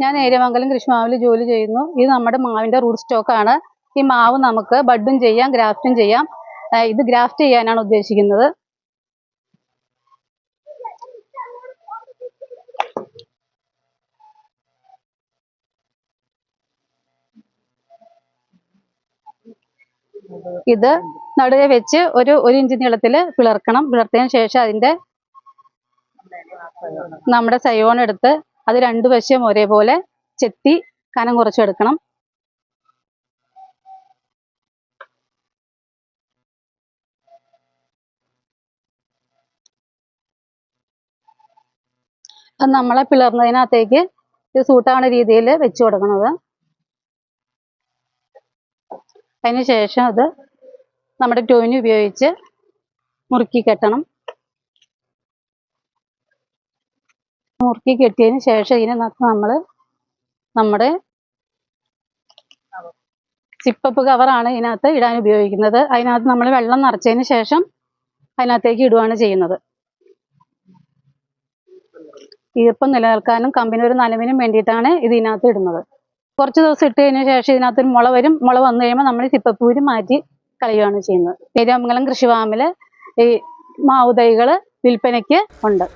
ഞാൻ ഏരിയമംഗലം കൃഷിമാവിൽ ജോലി ചെയ്യുന്നു. ഇത് നമ്മുടെ മാവിൻ്റെ റൂട്ട് സ്റ്റോക്കാണ്. ഈ മാവ് നമുക്ക് ബഡും ചെയ്യാം, ഗ്രാഫ്റ്റും ചെയ്യാം. ഇത് ഗ്രാഫ്റ്റ് ചെയ്യാനാണ് ഉദ്ദേശിക്കുന്നത്. ഇത് നടുവെ വെച്ച് ഒരു ഇഞ്ച് നീളത്തിൽ പിളർക്കണം. പിളർത്തിയതിന് ശേഷം അതിൻ്റെ നമ്മുടെ സയോൺ എടുത്ത് അത് രണ്ടു വശം ഒരേപോലെ ചെത്തി കനം കുറച്ചെടുക്കണം. അത് നമ്മളെ പിളർന്നതിനകത്തേക്ക് ഇത് സൂട്ടാവുന്ന രീതിയിൽ വെച്ച് കൊടുക്കുന്നത്. അതിന് ശേഷം അത് നമ്മുടെ ടോയിന് ഉപയോഗിച്ച് മുറുക്കി കെട്ടണം. മുറുക്കി കെട്ടിയതിന് ശേഷം ഇതിനകത്ത് നമ്മൾ നമ്മുടെ സിപ്പപ്പ് കവറാണ് ഇതിനകത്ത് ഇടാൻ ഉപയോഗിക്കുന്നത്. അതിനകത്ത് നമ്മൾ വെള്ളം നിറച്ചതിന് ശേഷം അതിനകത്തേക്ക് ഇടുകയാണ് ചെയ്യുന്നത്. ഈർപ്പം നിലനിൽക്കാനും കമ്പിന് ഒരു നനവിനും വേണ്ടിയിട്ടാണ് ഇതിനകത്ത് ഇടുന്നത്. കുറച്ച് ദിവസം ഇട്ട് കഴിഞ്ഞ ശേഷം ഇതിനകത്ത് ഒരു മുള വരും. മുള വന്നു കഴിയുമ്പോൾ നമ്മൾ സിപ്പപ്പൂര് മാറ്റി കളയുകയാണ് ചെയ്യുന്നത്. ഏരിയമംഗലം കൃഷിഫാമിൽ ഈ മാവ് തൈകൾ വിൽപ്പനയ്ക്ക് ഉണ്ട്.